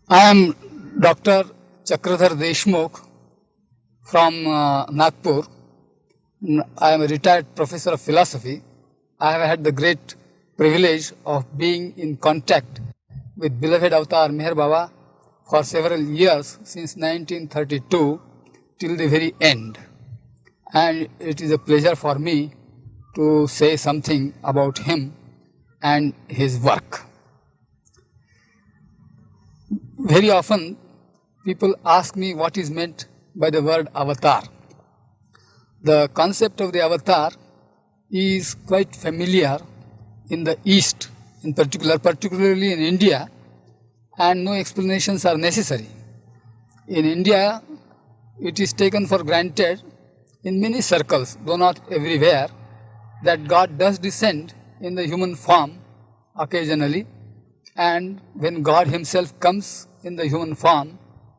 I am Dr. Chakradhar Deshmukh from Nagpur. I am a retired professor of philosophy. I have had the great privilege of being in contact with beloved avatar Meher Baba for several years since 1932 till the very end. And it is a pleasure for me to say something about him and his work. Very often people ask me what is meant by the word avatar. The concept of the avatar is quite familiar in the East, in particular, particularly in India, and no explanations are necessary. In India, it is taken for granted in many circles, though not everywhere, that God does descend in the human form occasionally, and when God himself comes in the human form,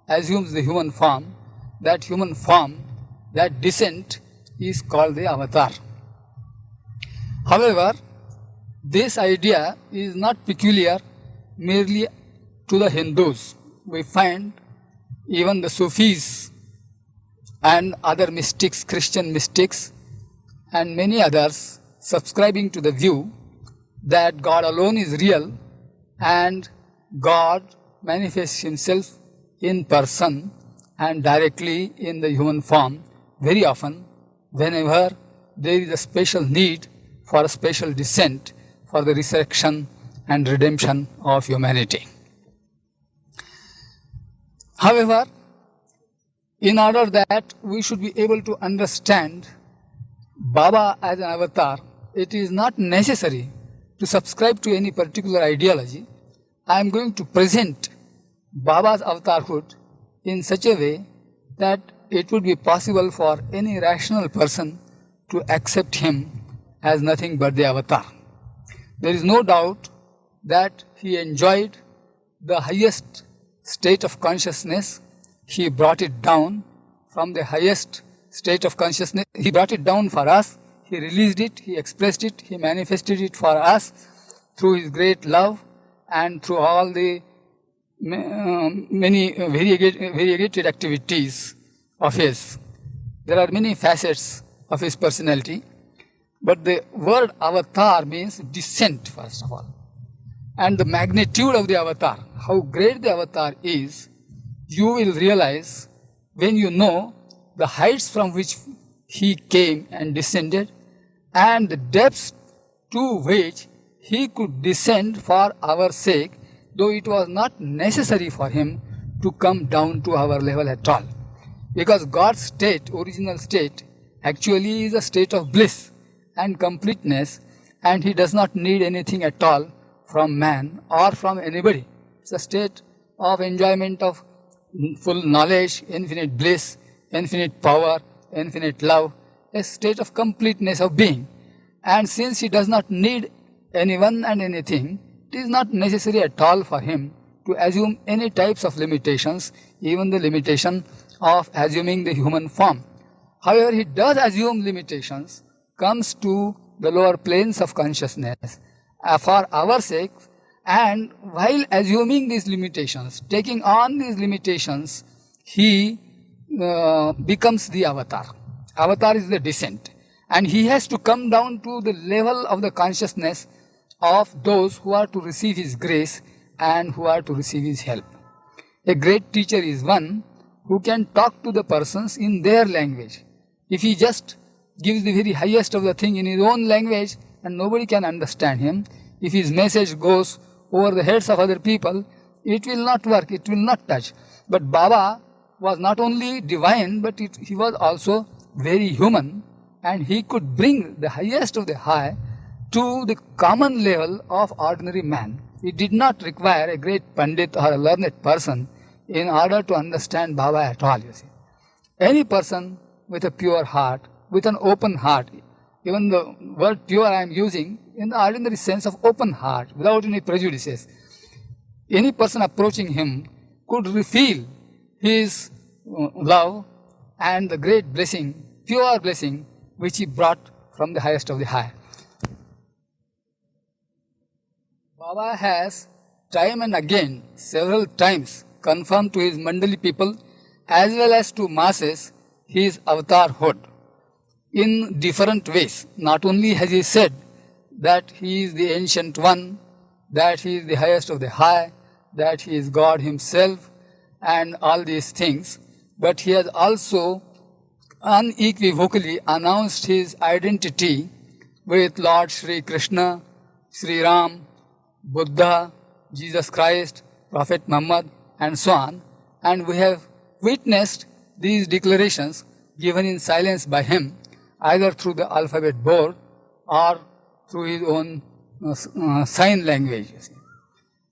assumes the human form, that descent is called the avatar. However, this idea is not peculiar merely to the Hindus. We find even the Sufis and other mystics, Christian mystics, and many others subscribing to the view that God alone is real and God manifests himself in person and directly in the human form very often whenever there is a special need for a special descent for the resurrection and redemption of humanity. However, in order that we should be able to understand Baba as an avatar, it is not necessary to subscribe to any particular ideology. I am going to present Baba's avatarhood in such a way that it would be possible for any rational person to accept him as nothing but the avatar. There is no doubt that he enjoyed the highest state of consciousness. He brought it down from the highest state of consciousness. He brought it down for us. He released it, he expressed it, he manifested it for us through his great love and through all the many variegated activities of his. There are many facets of his personality, but the word avatar means descent, first of all. And the magnitude of the avatar, how great the avatar is, you will realize when you know the heights from which he came and descended and the depths to which he could descend for our sake, though it was not necessary for him to come down to our level at all. Because God's state, original state, actually is a state of bliss and completeness, and he does not need anything at all from man or from anybody. It's a state of enjoyment of full knowledge, infinite bliss, infinite power, infinite love, a state of completeness of being. And since he does not need anyone and anything, it is not necessary at all for him to assume any types of limitations, even the limitation of assuming the human form. However, he does assume limitations, comes to the lower planes of consciousness for our sake, and while assuming these limitations, taking on these limitations, he becomes the avatar. Avatar is the descent, and he has to come down to the level of the consciousness of those who are to receive his grace and who are to receive his help. A great teacher is one who can talk to the persons in their language. If he just gives the very highest of the thing in his own language and nobody can understand him, if his message goes over the heads of other people, it will not work, it will not touch. But Baba was not only divine, but he was also very human, and he could bring the highest of the high to the common level of ordinary man. It did not require a great Pandit or a learned person in order to understand Baba at all, you see. Any person with a pure heart, with an open heart, even the word pure I am using in the ordinary sense of open heart, without any prejudices, any person approaching him could feel his love and the great blessing, pure blessing, which he brought from the highest of the high. Baba has time and again, several times, confirmed to his Mandali people as well as to masses his avatarhood in different ways. Not only has he said that he is the ancient one, that he is the highest of the high, that he is God himself and all these things, but he has also unequivocally announced his identity with Lord Sri Krishna, Sri Ram, Buddha, Jesus Christ, Prophet Muhammad and so on. And we have witnessed these declarations given in silence by him, either through the alphabet board or through his own sign language.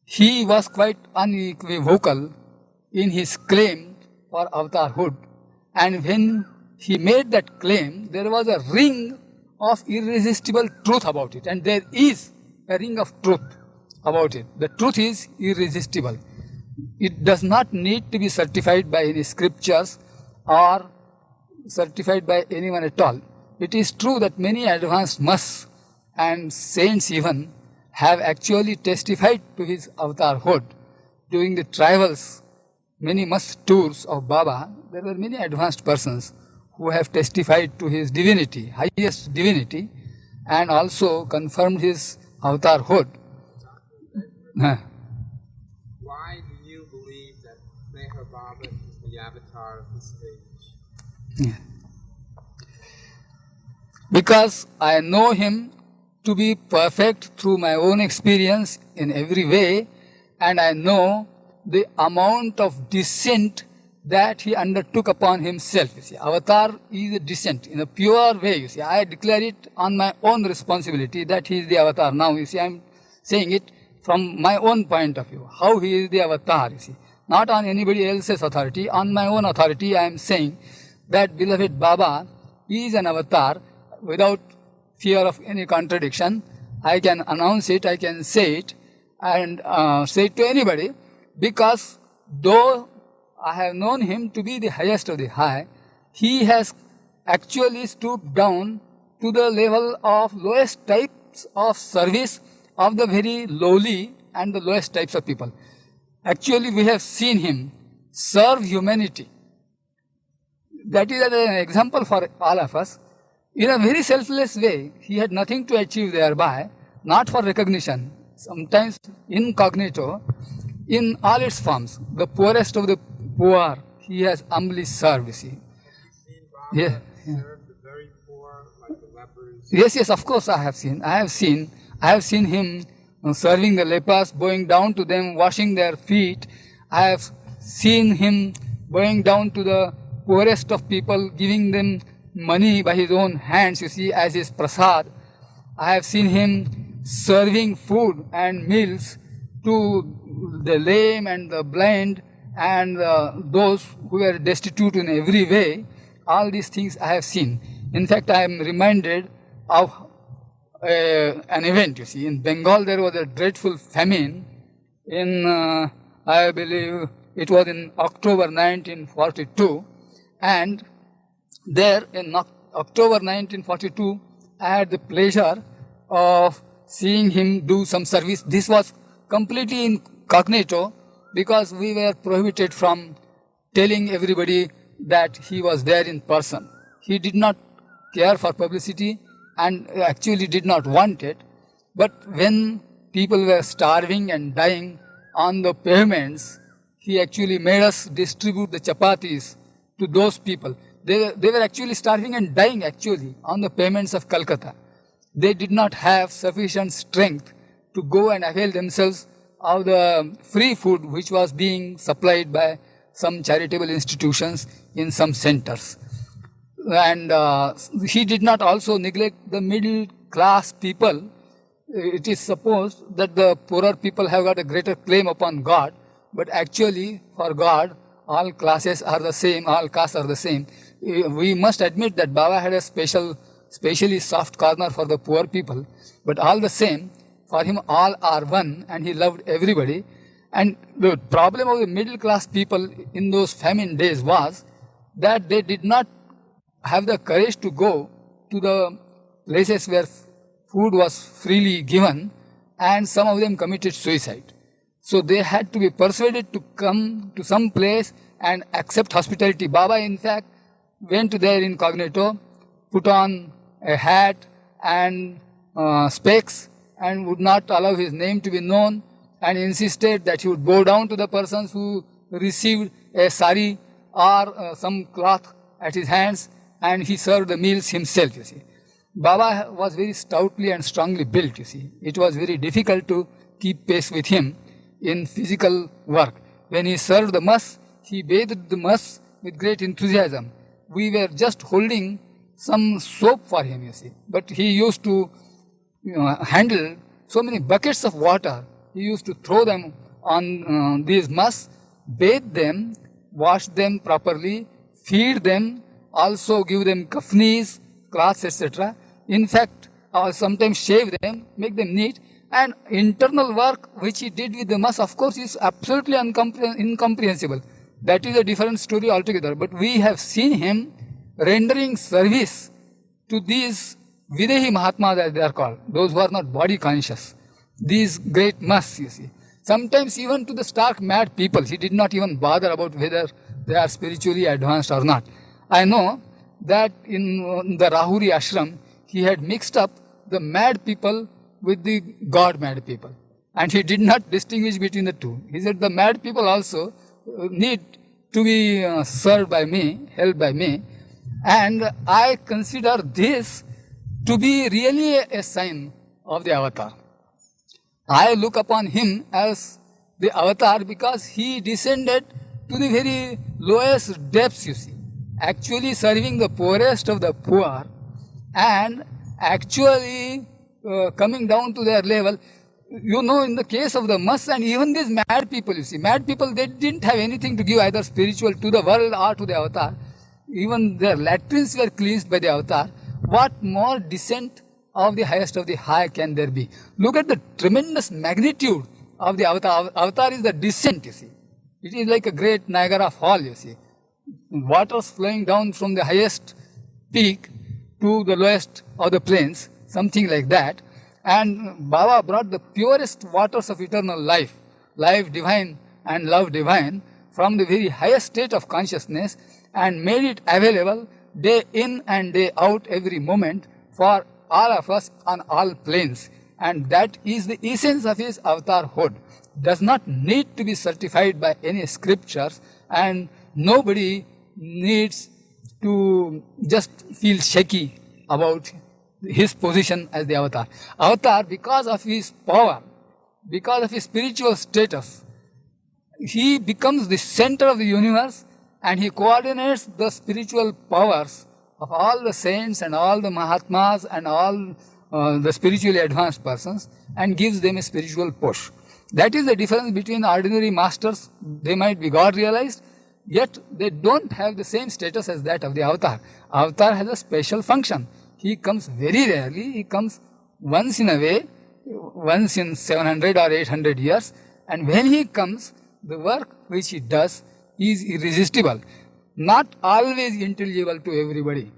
He was quite unequivocal in his claim for avatarhood, and when he made that claim, there was a ring of irresistible truth about it, and there is a ring of truth about it. The truth is irresistible. It does not need to be certified by any scriptures or certified by anyone at all. It is true that many advanced musts and saints even have actually testified to his avatarhood. During the travels, many must tours of Baba, there were many advanced persons who have testified to his divinity, highest divinity, and also confirmed his avatarhood. Why do you believe that Meher Baba is the avatar of this age? Because I know him to be perfect through my own experience in every way, and I know the amount of descent that he undertook upon himself. You see, avatar is a descent in a pure way. You see, I declare it on my own responsibility that he is the avatar. Now, you see, I am saying it from my own point of view, how he is the avatar, you see. Not on anybody else's authority, on my own authority I am saying that beloved Baba is an avatar without fear of any contradiction. I can announce it, I can say it, and say it to anybody, because though I have known him to be the highest of the high, he has actually stooped down to the level of lowest types of service of the very lowly and the lowest types of people. Actually, we have seen him serve humanity. That is an example for all of us. In a very selfless way, he had nothing to achieve thereby, not for recognition, sometimes incognito, in all its forms. The poorest of the poor, he has humbly served, you see. Yeah. Serve the very poor, like the lepers? Yes, of course I have seen. I have seen him serving the lepers, bowing down to them, washing their feet. I have seen him bowing down to the poorest of people, giving them money by his own hands, you see, as his prasad. I have seen him serving food and meals to the lame and the blind and those who were destitute in every way. All these things I have seen. In fact, I am reminded of an event, you see. In Bengal, there was a dreadful famine in, I believe, it was in October 1942. And there in October 1942, I had the pleasure of seeing him do some service. This was completely incognito because we were prohibited from telling everybody that he was there in person. He did not care for publicity and actually did not want it. But when people were starving and dying on the pavements, he actually made us distribute the chapatis to those people. They were actually starving and dying actually on the pavements of Calcutta. They did not have sufficient strength to go and avail themselves of the free food which was being supplied by some charitable institutions in some centers. And he did not also neglect the middle class people. It is supposed that the poorer people have got a greater claim upon God, but actually for God all classes are the same, all castes are the same. We must admit that Baba had a specially soft corner for the poor people, but all the same, for him all are one and he loved everybody. And the problem of the middle class people in those famine days was that they did not have the courage to go to the places where food was freely given, and some of them committed suicide. So they had to be persuaded to come to some place and accept hospitality. Baba, in fact, went there incognito, put on a hat and specs, and would not allow his name to be known, and insisted that he would bow down to the persons who received a sari or some cloth at his hands, and he served the meals himself, you see. Baba was very stoutly and strongly built, you see. It was very difficult to keep pace with him in physical work. When he served the mass, he bathed the mass with great enthusiasm. We were just holding some soap for him, you see. But he used to handle so many buckets of water. He used to throw them on these mass, bathe them, wash them properly, feed them, also give them kafnis, cloths, etc. In fact, sometimes shave them, make them neat. And internal work which he did with the mass, of course, is absolutely incomprehensible. That is a different story altogether. But we have seen him rendering service to these Videhi Mahatmas, as they are called, those who are not body conscious, these great mass, you see. Sometimes even to the stark mad people, he did not even bother about whether they are spiritually advanced or not. I know that in the Rahuri ashram, he had mixed up the mad people with the God mad people. And he did not distinguish between the two. He said the mad people also need to be served by me, helped by me. And I consider this to be really a sign of the avatar. I look upon him as the avatar because he descended to the very lowest depths, you see, actually serving the poorest of the poor and actually coming down to their level. You know, in the case of the mass and even these mad people, you see, mad people, they didn't have anything to give either spiritual to the world or to the avatar. Even their latrines were cleansed by the avatar. What more descent of the highest of the high can there be? Look at the tremendous magnitude of the avatar. Avatar is the descent, you see. It is like a great Niagara fall, you see. Waters flowing down from the highest peak to the lowest of the plains, something like that. And Baba brought the purest waters of eternal life, life divine and love divine, from the very highest state of consciousness and made it available day in and day out every moment for all of us on all planes. And that is the essence of his avatarhood. Does not need to be certified by any scriptures, and nobody needs to just feel shaky about his position as the avatar. Avatar, because of his power, because of his spiritual status, he becomes the center of the universe, and he coordinates the spiritual powers of all the saints and all the Mahatmas and all the spiritually advanced persons, and gives them a spiritual push. That is the difference between ordinary masters. They might be God realized, yet they don't have the same status as that of the avatar. Avatar has a special function. He comes very rarely. He comes once in a way, once in 700 or 800 years. And when he comes, the work which he does is irresistible. Not always intelligible to everybody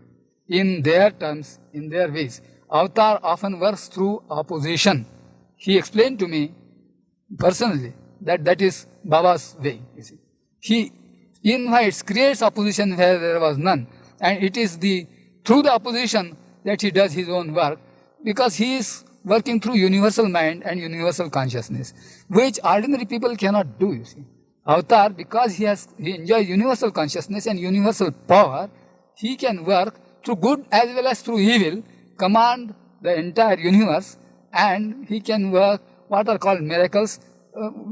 in their terms, in their ways. Avatar often works through opposition. He explained to me personally that that is Baba's way. You see. He invites, creates opposition where there was none. And it is through the opposition that he does his own work, because he is working through universal mind and universal consciousness, which ordinary people cannot do, you see. Avatar, because he enjoys universal consciousness and universal power, he can work through good as well as through evil, command the entire universe, and he can work what are called miracles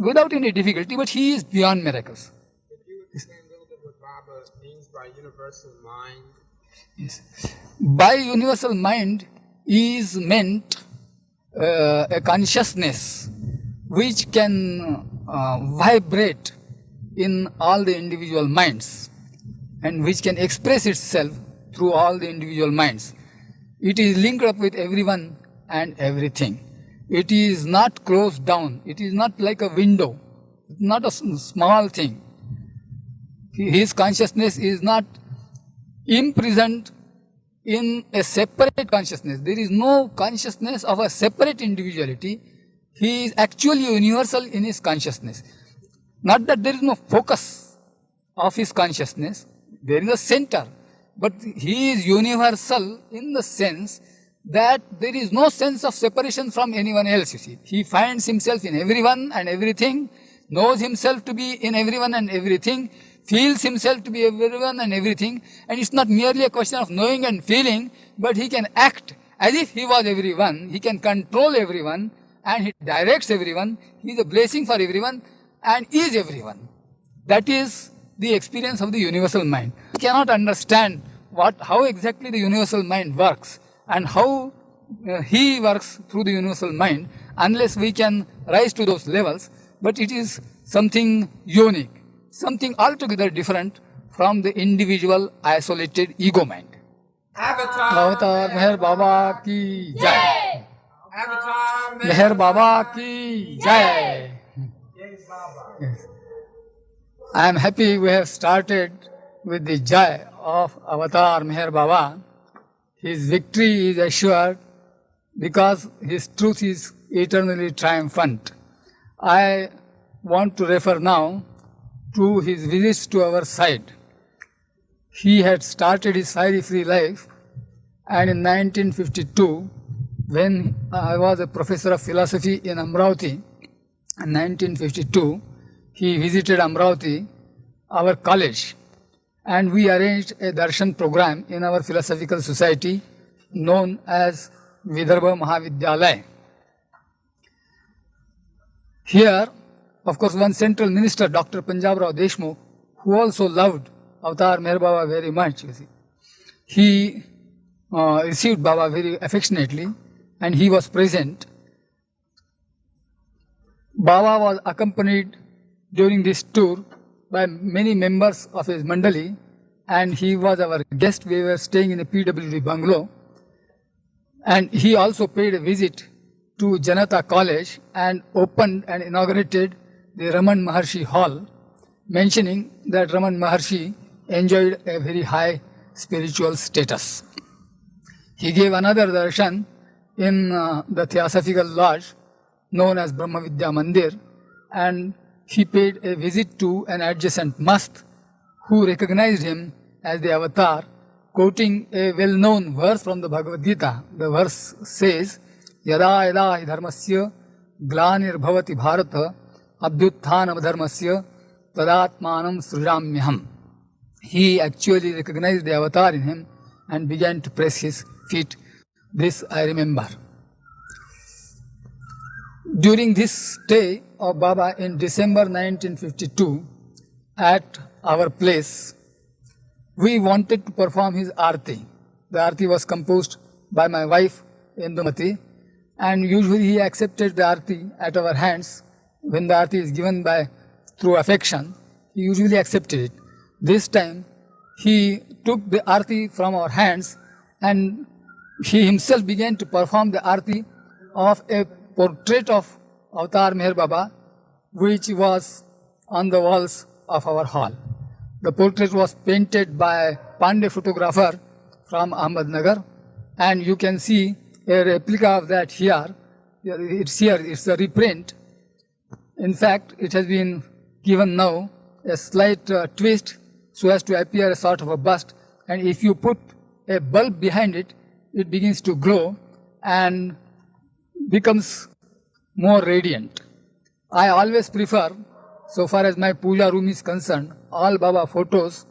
without any difficulty, but he is beyond miracles. If you would explain a little bit what Baba means by universal mind. Yes. By universal mind is meant a consciousness which can vibrate in all the individual minds and which can express itself through all the individual minds. It is linked up with everyone and everything. It is not closed down. It is not like a window. It's not a small thing. His consciousness is not imprisoned in a separate consciousness. There is no consciousness of a separate individuality. He is actually universal in his consciousness. Not that there is no focus of his consciousness, there is a center, but he is universal in the sense that there is no sense of separation from anyone else, you see. He finds himself in everyone and everything, knows himself to be in everyone and everything, feels himself to be everyone and everything, and it's not merely a question of knowing and feeling, but he can act as if he was everyone, he can control everyone, and he directs everyone, he is a blessing for everyone, and is everyone. That is the experience of the universal mind. We cannot understand how exactly the universal mind works, and how he works through the universal mind, unless we can rise to those levels, but it is something unique, something altogether different from the individual isolated ego mind. Avatar Meher Baba ki jai. Avatar Meher Baba ki jai. Yes. I am happy we have started with the jai of Avatar Meher Baba. His victory is assured because his truth is eternally triumphant. I want to refer now to his visits to our side. He had started his fiery-free life, and in 1952, when I was a professor of philosophy in Amravati, in 1952, he visited Amravati, our college, and we arranged a darshan program in our philosophical society known as Vidarbha Mahavidyalaya. Here, of course, one central minister, Dr. Punjabrao Deshmukh, who also loved Avatar Meher Baba very much, you see, he received Baba very affectionately, and he was present. Baba was accompanied during this tour by many members of his Mandali, and he was our guest. We were staying in a PWD bungalow, and he also paid a visit to Janata College and opened and inaugurated the Raman Maharshi Hall, mentioning that Raman Maharshi enjoyed a very high spiritual status. He gave another darshan in the Theosophical Lodge known as Brahma Vidya Mandir, and he paid a visit to an adjacent mast who recognized him as the avatar, quoting a well-known verse from the Bhagavad Gita. The verse says, Yada yada hi dharmasya glanir bhavati bharata abhyutthanam dharmasya tadatmanam srijamyaham. He actually recognized the avatar in him and began to press his feet. This I remember. During this stay of Baba in December 1952 at our place, we wanted to perform his arti. The arti was composed by my wife Indumati, and usually he accepted the arti at our hands. When the arti is given through affection, he usually accepted it. This time he took the arti from our hands, and he himself began to perform the arti of a portrait of Avatar Meher Baba, which was on the walls of our hall. The portrait was painted by a Pandey photographer from Ahmednagar, and you can see a replica of that here. It's here, it's a reprint. In fact, it has been given now a slight twist so as to appear a sort of a bust, and if you put a bulb behind it, it begins to glow and becomes more radiant. I always prefer, so far as my puja room is concerned, all Baba photos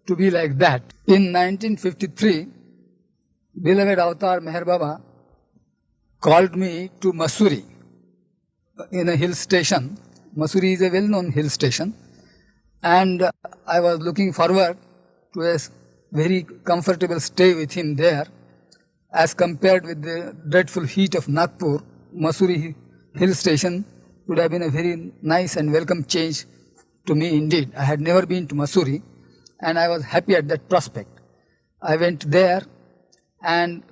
to be like that. In 1953, beloved Avatar Meher Baba called me to Mussoorie in a hill station. Mussoorie is a well-known hill station, and I was looking forward to a very comfortable stay with him there. As compared with the dreadful heat of Nagpur, Mussoorie hill station would have been a very nice and welcome change to me indeed. I had never been to Mussoorie, and I was happy at that prospect. I went there, and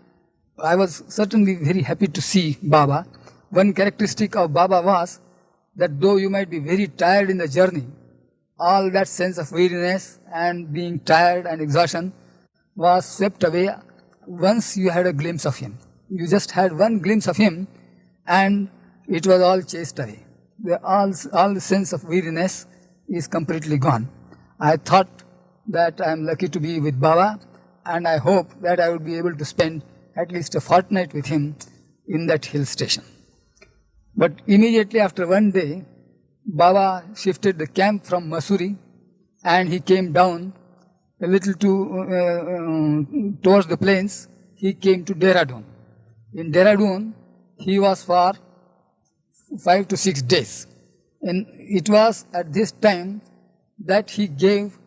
I was certainly very happy to see Baba. One characteristic of Baba was that though you might be very tired in the journey, all that sense of weariness and being tired and exhaustion was swept away once you had a glimpse of him. You just had one glimpse of him, and it was all chased away. All the sense of weariness is completely gone. I thought that I am lucky to be with Baba, and I hope that I would be able to spend at least a fortnight with him in that hill station. But immediately after one day, Baba shifted the camp from Mussoorie, and he came down a little towards the plains. He came to Dehradun. In Dehradun, he was for 5 to 6 days. And it was at this time that he gave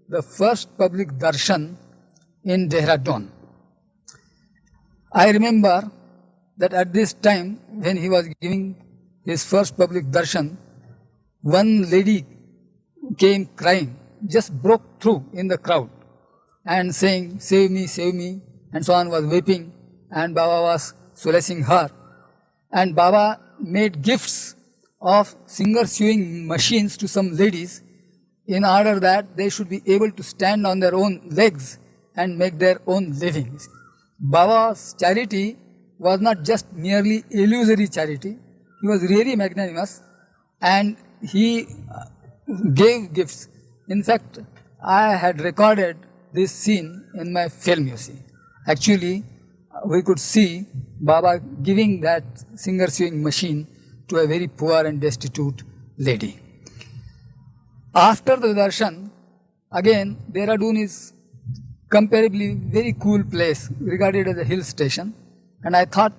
the first public darshan in Dehradun. I remember that at this time, when he was giving his first public darshan, one lady came crying, just broke through in the crowd and saying, save me, and so on, was weeping, and Baba was solacing her. And Baba made gifts of finger sewing machines to some ladies in order that they should be able to stand on their own legs and make their own livings. Baba's charity was not just merely illusory charity. He was really magnanimous, and he gave gifts. In fact, I had recorded this scene in my film, you see. Actually, we could see Baba giving that finger sewing machine to a very poor and destitute lady. After the darshan, again, Dehradun is comparably very cool place, regarded as a hill station, and I thought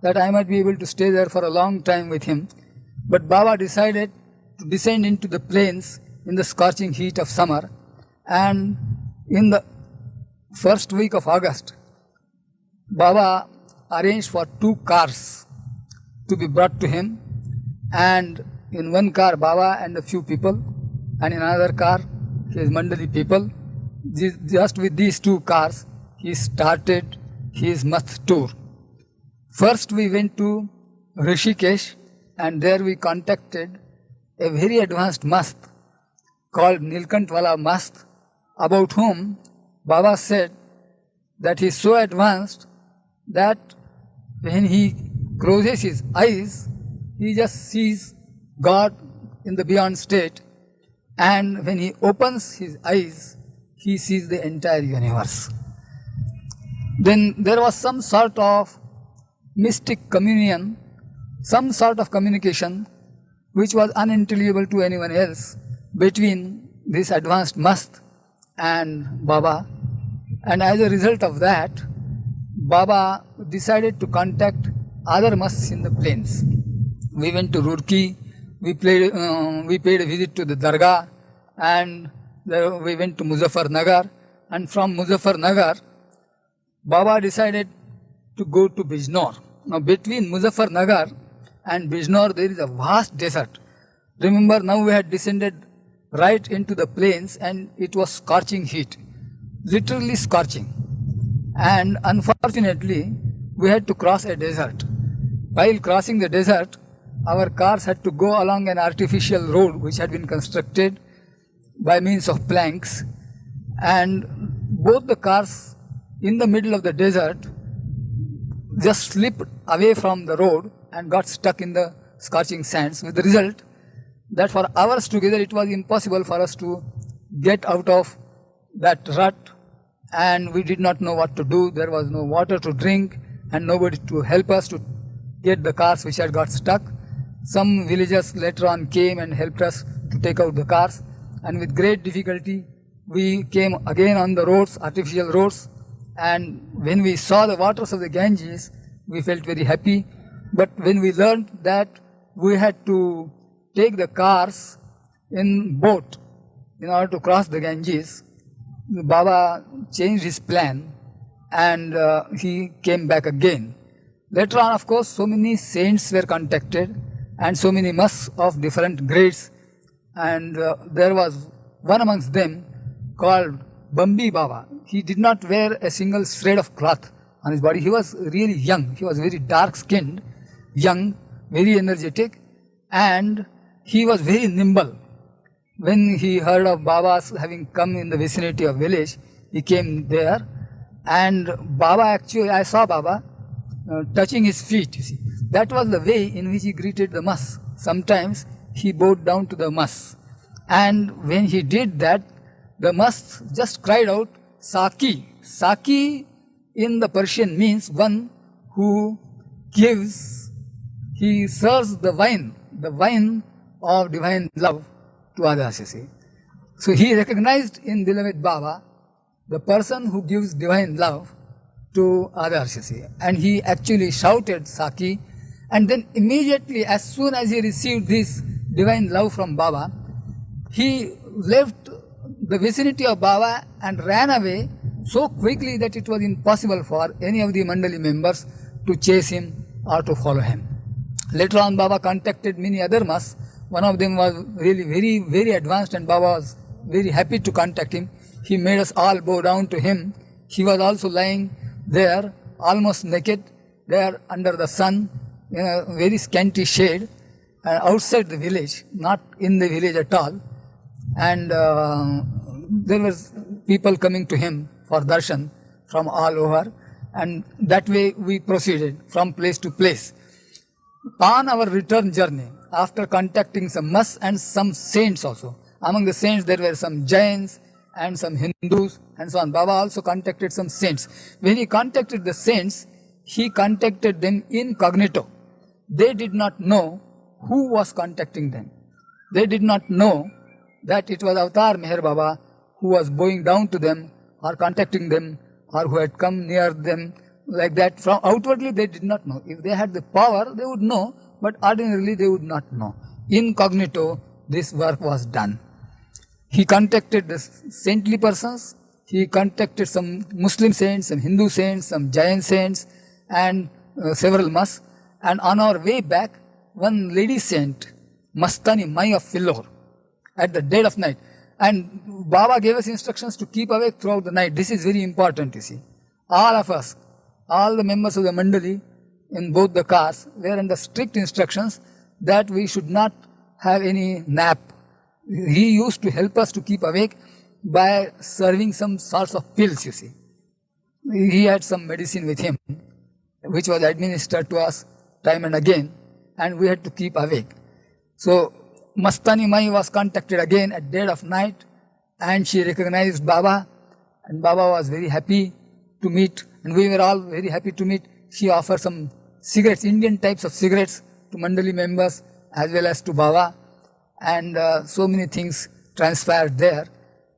that I might be able to stay there for a long time with him. But Baba decided to descend into the plains in the scorching heat of summer, and in the first week of August, Baba arranged for 2 cars to be brought to him, and in one car Baba and a few people, and in another car his Mandali people. Just with these 2 cars, he started his Math tour. First we went to Rishikesh, and there we contacted a very advanced Mast called Nilkantwala Mast, about whom Baba said that he is so advanced that when he closes his eyes, he just sees God in the beyond state, and when he opens his eyes, he sees the entire universe. Then there was some sort of mystic communion, some sort of communication which was unintelligible to anyone else between this advanced Mast and Baba, and as a result of that, Baba decided to contact other Masts in the plains. We went to Roorkee, we paid a visit to the Dargah, and we went to Muzaffarnagar, and from Muzaffarnagar, Baba decided to go to Bijnor. Now between Muzaffarnagar and Bijnor there is a vast desert. Remember, now we had descended right into the plains, and it was scorching heat, literally scorching. And unfortunately, we had to cross a desert. While crossing the desert, our cars had to go along an artificial road which had been constructed by means of planks, and both the cars in the middle of the desert just slipped away from the road and got stuck in the scorching sands, with the result that for hours together it was impossible for us to get out of that rut, and we did not know what to do. There was no water to drink and nobody to help us to get the cars which had got stuck. Some villagers later on came and helped us to take out the cars, and with great difficulty we came again on the roads, artificial roads, and when we saw the waters of the Ganges, we felt very happy. But when we learned that we had to take the cars in boat in order to cross the Ganges, Baba changed his plan, and he came back again. Later on, of course, so many saints were contacted and so many Masts of different grades, and there was one amongst them called Bambi Baba. He did not wear a single shred of cloth on his body. He was really young. He was very dark skinned, young, very energetic, and he was very nimble. When he heard of Baba's having come in the vicinity of village, he came there, and Baba actually, I saw Baba touching his feet, you see. That was the way in which he greeted the mas. Sometimes he bowed down to the mas. And when he did that, the mas just cried out, Saki. Saki in the Persian means one who gives, he serves the wine of divine love to others, you see. So he recognized in beloved Baba the person who gives divine love to others, you see. And he actually shouted Saki, and then immediately, as soon as he received this divine love from Baba, he left the vicinity of Baba and ran away so quickly that it was impossible for any of the Mandali members to chase him or to follow him. Later on, Baba contacted many other mas. One of them was really very, very advanced, and Baba was very happy to contact him. He made us all bow down to him. He was also lying there, almost naked, there under the sun, in a very scanty shade, outside the village, not in the village at all. And there were people coming to him for darshan from all over, and that way we proceeded from place to place. On our return journey, after contacting some mas and some saints also, among the saints there were some Jains and some Hindus and so on. Baba also contacted some saints. When he contacted the saints, he contacted them incognito. They did not know who was contacting them. They did not know that it was Avatar Meher Baba who was bowing down to them or contacting them or who had come near them like that. From outwardly they did not know. If they had the power, they would know, but ordinarily they would not know. Incognito, this work was done. He contacted the saintly persons, he contacted some Muslim saints, some Hindu saints, some Jain saints, and several mas. And on our way back, one lady saint, Mastani Mai of Philor, at the dead of night. And Baba gave us instructions to keep awake throughout the night. This is very important, you see. All of us, all the members of the Mandali in both the cars were under strict instructions that we should not have any nap. He used to help us to keep awake by serving some sorts of pills, you see. He had some medicine with him, which was administered to us time and again, and we had to keep awake. So, Mastani Mai was contacted again at dead of night, and she recognized Baba, and Baba was very happy to meet, and we were all very happy to meet. She offered some cigarettes, Indian types of cigarettes, to Mandali members as well as to Baba, and so many things transpired there,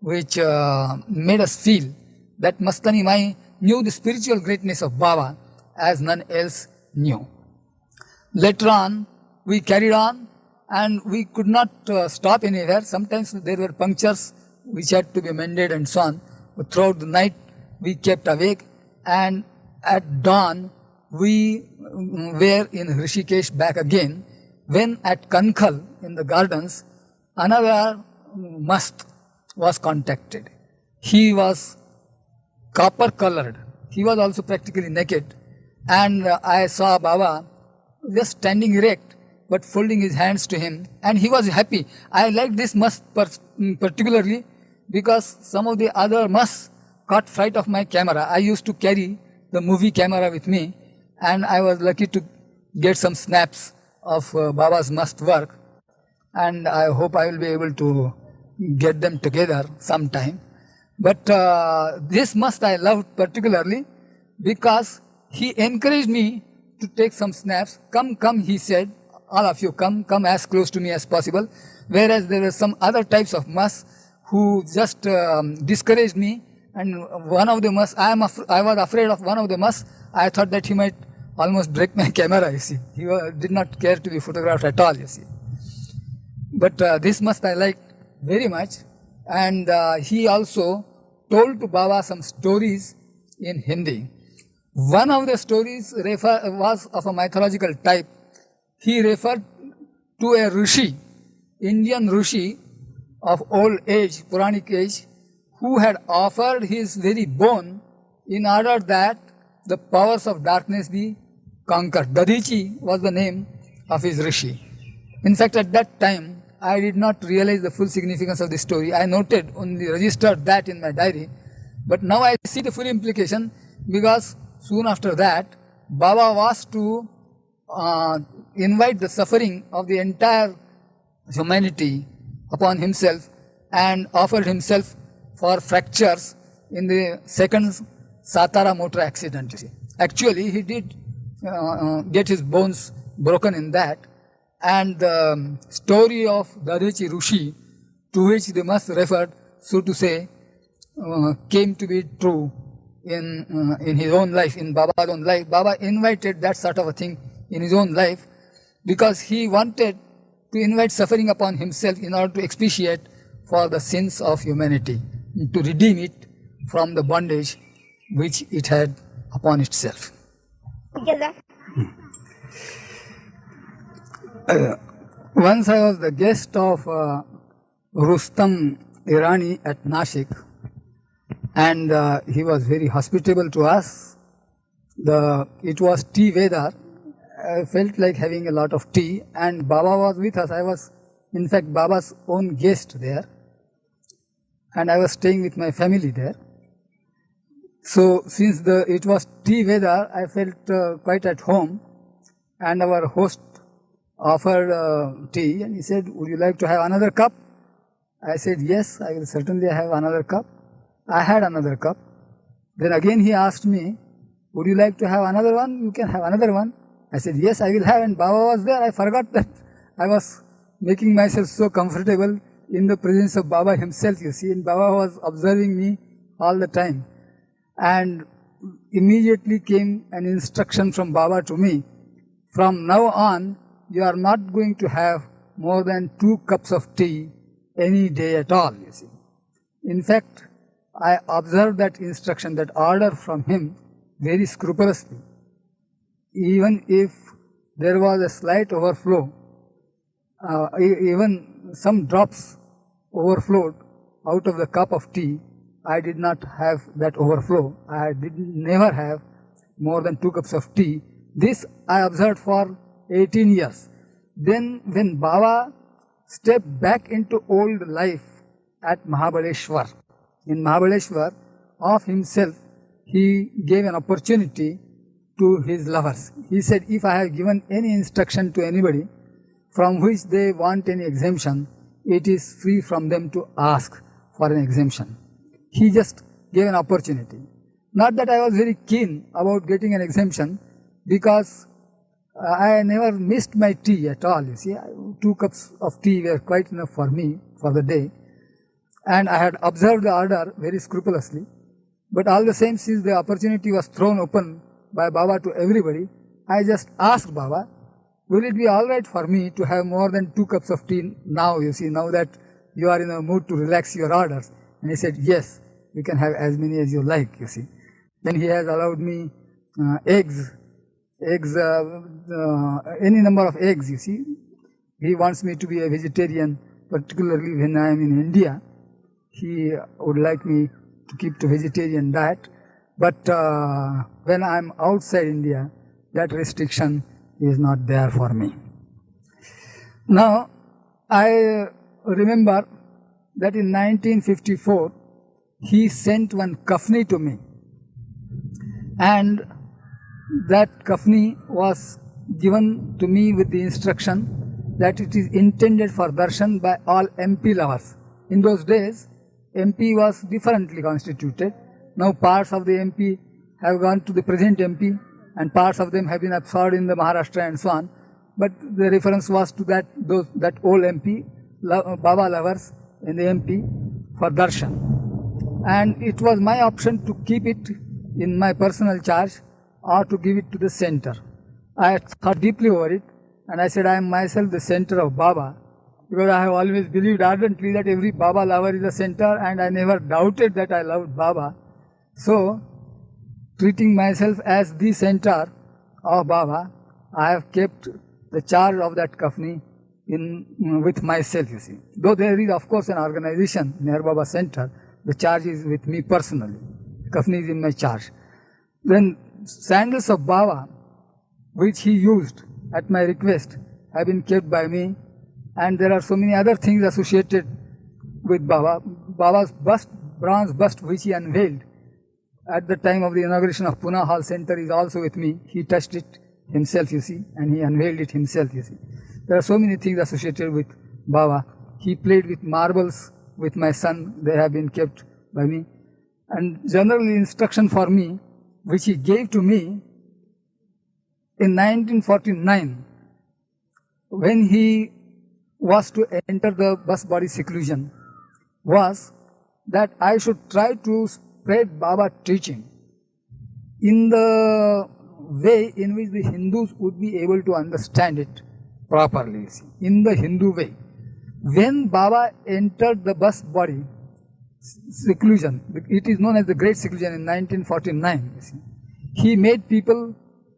which made us feel that Mastani Mai knew the spiritual greatness of Baba as none else knew. Later on, we carried on, and we could not stop anywhere. Sometimes there were punctures which had to be mended and so on. But throughout the night, we kept awake, and at dawn, we were in Rishikesh back again, when at Kankhal in the gardens, another mast was contacted. He was copper colored. He was also practically naked, and I saw Baba just standing erect, but folding his hands to him, and he was happy. I liked this mast particularly because some of the other musts caught fright of my camera. I used to carry the movie camera with me, and I was lucky to get some snaps of Baba's must work, and I hope I will be able to get them together sometime. But this must I loved particularly because he encouraged me to take some snaps. Come, come, he said, all of you come as close to me as possible. Whereas there were some other types of musts who just discouraged me, and one of the musts, I was afraid of one of the musts. I thought that he might almost break my camera, you see. He did not care to be photographed at all, you see. But this must I liked very much, and he also told to Baba some stories in Hindi. One of the stories was of a mythological type. He referred to a Rishi, Indian Rishi of old age, Puranic age, who had offered his very bone in order that the powers of darkness be conquered. Dadichi was the name of his Rishi. In fact, at that time, I did not realize the full significance of the story. I noted, only registered that in my diary. But now I see the full implication, because soon after that, Baba was to invite the suffering of the entire humanity upon himself and offered himself for fractures in the second Satara motor accident. Actually, he did get his bones broken in that, and the story of Dadechi Rushi, to which they must refer, so to say, came to be true in his own life, in Baba's own life. Baba invited that sort of a thing in his own life because he wanted to invite suffering upon himself in order to expiate for the sins of humanity, to redeem it from the bondage which it had upon itself. Once I was the guest of Rustam Irani at Nashik, and he was very hospitable to us. It was tea weather. I felt like having a lot of tea, and Baba was with us. I was, in fact, Baba's own guest there, and I was staying with my family there. So, since it was tea weather, I felt quite at home, and our host offered tea, and he said, "Would you like to have another cup?" I said, "Yes, I will certainly have another cup." I had another cup. Then again he asked me, "Would you like to have another one? You can have another one." I said, "Yes, I will have," and Baba was there. I forgot that I was making myself so comfortable in the presence of Baba himself, you see, and Baba was observing me all the time. And immediately came an instruction from Baba to me, "From now on, you are not going to have more than 2 cups of tea any day at all," you see. In fact, I observed that instruction, that order from him very scrupulously. Even if there was a slight overflow, even some drops overflowed out of the cup of tea, I did not have that overflow. I never have more than 2 cups of tea. This I observed for 18 years. Then when Baba stepped back into old life at Mahabaleshwar, in Mahabaleshwar, of himself, he gave an opportunity to his lovers. He said, "If I have given any instruction to anybody from which they want any exemption, it is free from them to ask for an exemption." He just gave an opportunity. Not that I was very keen about getting an exemption, because I never missed my tea at all, you see. 2 cups of tea were quite enough for me for the day. And I had observed the order very scrupulously. But all the same, since the opportunity was thrown open by Baba to everybody, I just asked Baba, "Will it be all right for me to have more than 2 cups of tea now, you see, now that you are in a mood to relax your orders?" And he said, "Yes, you can have as many as you like, you see." Then he has allowed me eggs, any number of eggs, you see. He wants me to be a vegetarian, particularly when I am in India. He would like me to keep to vegetarian diet. But when I am outside India, that restriction is not there for me. Now, I remember that in 1954, he sent one kafni to me. And that kafni was given to me with the instruction that it is intended for darshan by all MP lovers. In those days, MP was differently constituted. Now parts of the MP have gone to the present MP, and parts of them have been absorbed in the Maharashtra and so on. But the reference was to that old MP, Baba lovers in the MP for darshan. And it was my option to keep it in my personal charge or to give it to the center. I thought deeply over it, and I said, I am myself the center of Baba, because I have always believed ardently that every Baba lover is a center, and I never doubted that I loved Baba. So, treating myself as the center of Baba, I have kept the charge of that kafni with myself, you see. Though there is, of course, an organization, Meher Baba Center, the charge is with me personally. The kafni is in my charge. Then sandals of Baba, which he used at my request, have been kept by me. And there are so many other things associated with Baba. Baba's bust, bronze bust, which he unveiled at the time of the inauguration of Pune Hall Center, is also with me. He touched it, himself, you see, and he unveiled it himself, you see. There are so many things associated with Baba. He played with marbles with my son. They have been kept by me. And generally instruction for me, which he gave to me in 1949, when he was to enter the bus body seclusion, was that I should try to spread Baba teaching in the way in which the Hindus would be able to understand it properly, see, in the Hindu way. When Baba entered the bus body seclusion, it is known as the Great Seclusion in 1949, you see, he made people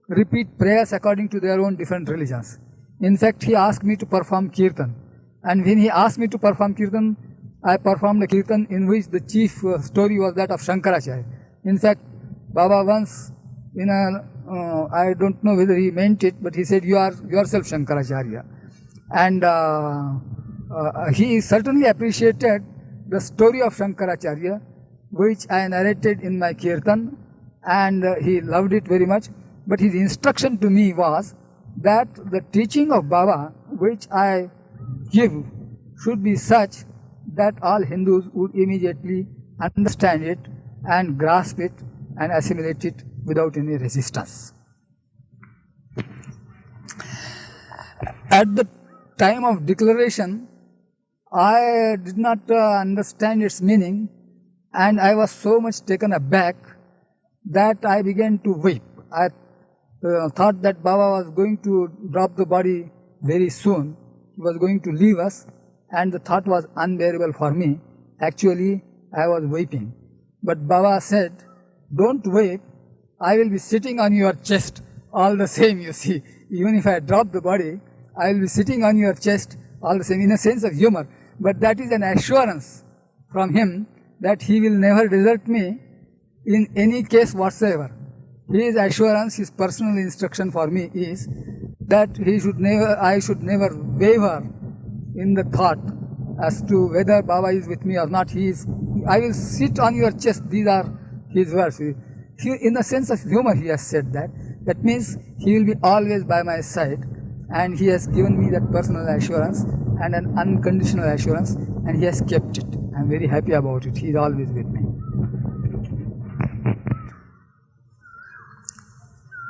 repeat prayers according to their own different religions. In fact, he asked me to perform kirtan. And when he asked me to perform kirtan, I performed a kirtan in which the chief story was that of Shankaracharya. In fact, Baba once, in a, I don't know whether he meant it, but he said, "You are yourself Shankaracharya." And he certainly appreciated the story of Shankaracharya, which I narrated in my kirtan, and he loved it very much. But his instruction to me was that the teaching of Baba, which I give, should be such that all Hindus would immediately understand it and grasp it and assimilate it without any resistance. At the time of declaration, I did not understand its meaning, and I was so much taken aback that I began to weep. I thought that Baba was going to drop the body very soon. He was going to leave us, and the thought was unbearable for me. Actually, I was weeping. But Baba said, "Don't weep, I will be sitting on your chest all the same, you see. Even if I drop the body, I will be sitting on your chest all the same," in a sense of humor. But that is an assurance from him that he will never desert me in any case whatsoever. His assurance, his personal instruction for me is that I should never waver in the thought as to whether Baba is with me or not. I will sit on your chest. These are his words. In the sense of humor, he has said that. That means he will be always by my side, and he has given me that personal assurance and an unconditional assurance, and he has kept it. I am very happy about it. He is always with me.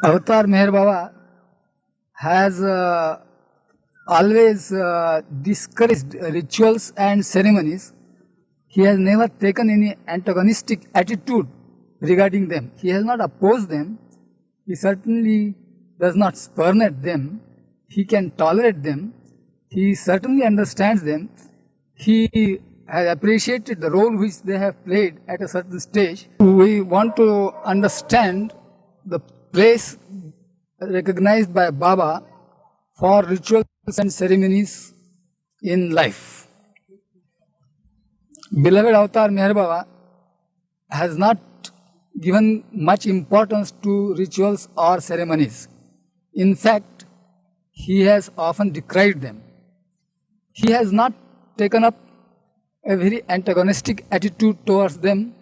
Avatar Meher Baba has always discouraged rituals and ceremonies. He has never taken any antagonistic attitude regarding them. He has not opposed them. He certainly does not spurn at them. He can tolerate them. He certainly understands them. He has appreciated the role which they have played at a certain stage. We want to understand the place recognized by Baba for rituals and ceremonies in life. Beloved Avatar Meher Baba has not given much importance to rituals or ceremonies. In fact, he has often decried them. He has not taken up a very antagonistic attitude towards them.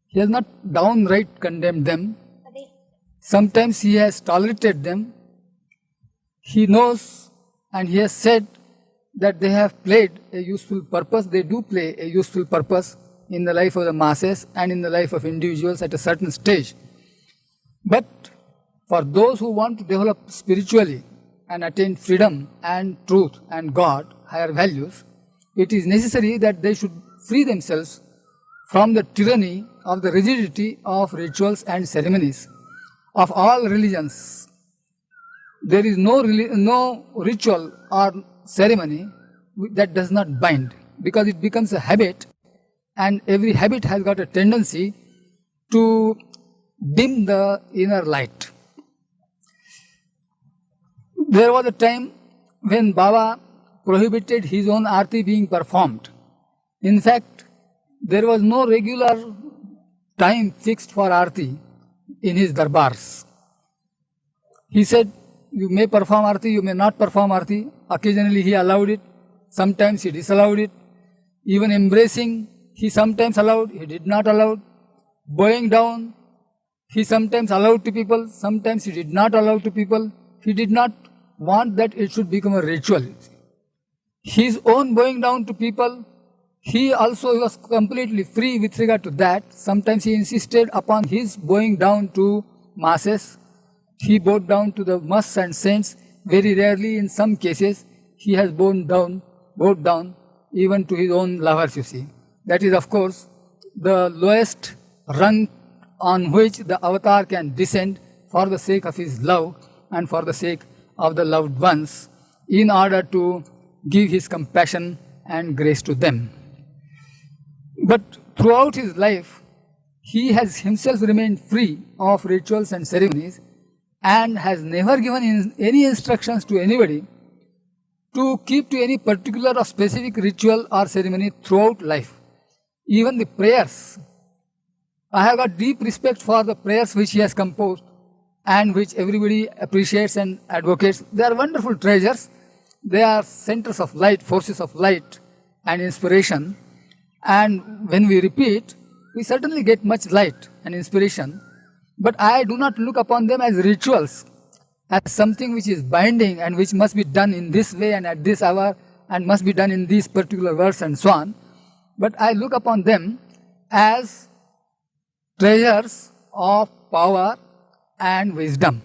He has not downright condemned them. Sometimes he has tolerated them. He knows and he has said that they have played a useful purpose. They do play a useful purpose in the life of the masses and in the life of individuals at a certain stage. But for those who want to develop spiritually and attain freedom and truth and God, higher values, it is necessary that they should free themselves from the tyranny of the rigidity of rituals and ceremonies of all religions. There is no ritual or ceremony that does not bind, because it becomes a habit, and every habit has got a tendency to dim the inner light. There was a time when Baba prohibited his own arti being performed. In fact, there was no regular time fixed for arti in his darbars. He said, you may perform arti, you may not perform arti. Occasionally he allowed it, sometimes he disallowed it. Even embracing, he sometimes allowed, he did not allow. Bowing down, he sometimes allowed to people, sometimes he did not allow to people. he did not want that it should become a ritual. His own bowing down to people, he also was completely free with regard to that. Sometimes he insisted upon his bowing down to masses. He bowed down to the musts and saints. Very rarely, in some cases, he has bowed down even to his own lovers, you see. That is, of course, the lowest rung on which the avatar can descend for the sake of his love and for the sake of the loved ones, in order to give his compassion and grace to them. But throughout his life, he has himself remained free of rituals and ceremonies and has never given any instructions to anybody to keep to any particular or specific ritual or ceremony throughout life. Even the prayers, I have got deep respect for the prayers which he has composed and which everybody appreciates and advocates. They are wonderful treasures. They are centers of light, forces of light and inspiration. And when we repeat, we certainly get much light and inspiration. But I do not look upon them as rituals, as something which is binding and which must be done in this way and at this hour and must be done in these particular words and so on. But I look upon them as treasures of power and wisdom.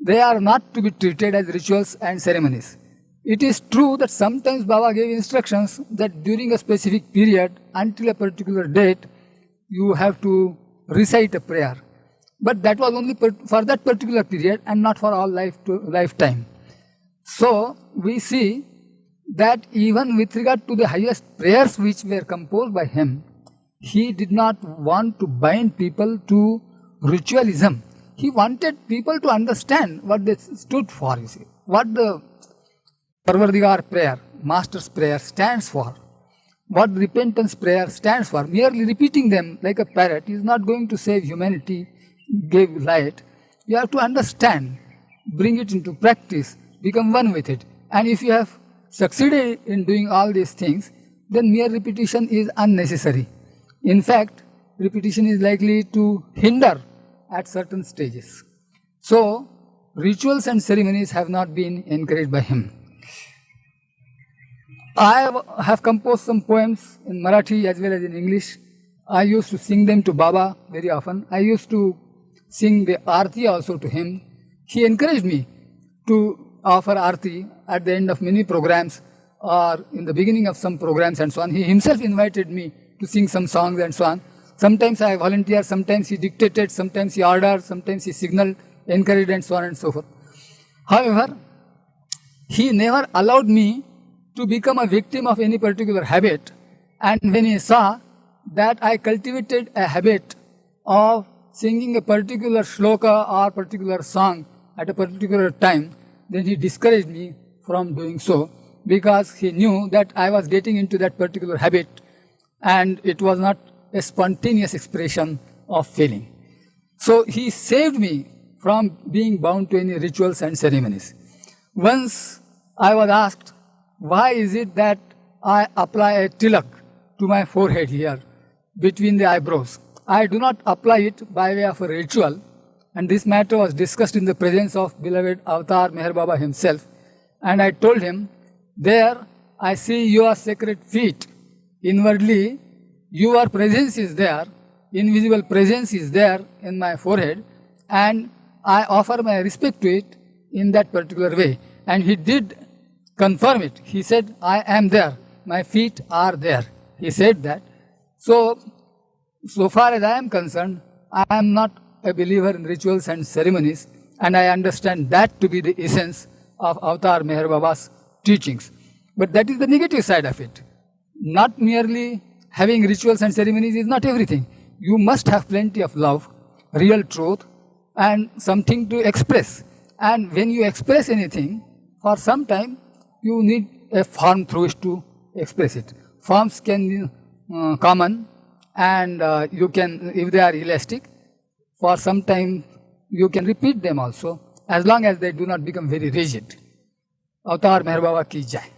They are not to be treated as rituals and ceremonies. It is true that sometimes Baba gave instructions that during a specific period, until a particular date, you have to recite a prayer. But that was only for that particular period and not for all lifetime. So, we see that even with regard to the highest prayers which were composed by him, he did not want to bind people to ritualism. He wanted people to understand what they stood for, you see, what the Parvardigar prayer, Master's prayer stands for, what repentance prayer stands for. Merely repeating them like a parrot is not going to save humanity, give light. You have to understand, bring it into practice, become one with it. And if you have succeeded in doing all these things, then mere repetition is unnecessary. In fact, repetition is likely to hinder at certain stages. So, rituals and ceremonies have not been encouraged by him. I have composed some poems in Marathi as well as in English. I used to sing them to Baba very often. I used to sing the Aarti also to him. He encouraged me to offer Aarti at the end of many programs or in the beginning of some programs and so on. He himself invited me to sing some songs and so on. Sometimes I volunteered, sometimes he dictated, sometimes he ordered, sometimes he signaled, encouraged and so on and so forth. However, he never allowed me to become a victim of any particular habit. And when he saw that I cultivated a habit of singing a particular shloka or particular song at a particular time, then he discouraged me from doing so, because he knew that I was getting into that particular habit and it was not a spontaneous expression of feeling. So he saved me from being bound to any rituals and ceremonies. Once I was asked, why is it that I apply a tilak to my forehead here, between the eyebrows? I do not apply it by way of a ritual, and this matter was discussed in the presence of beloved Avatar Meher Baba himself. And I told him, there I see your sacred feet. Inwardly, your presence is there, invisible presence is there in my forehead, and I offer my respect to it in that particular way. And he did confirm it. He said, I am there, my feet are there. He said that. So far as I am concerned, I am not a believer in rituals and ceremonies, and I understand that to be the essence of Avatar Meher Baba's teachings. But that is the negative side of it. Not merely having rituals and ceremonies is not everything. You must have plenty of love, real truth, and something to express. And when you express anything, for some time, you need a form through which to express it. Forms can be common, and you can, if they are elastic, for some time you can repeat them also, as long as they do not become very rigid. Avatar Meher Baba ki jai.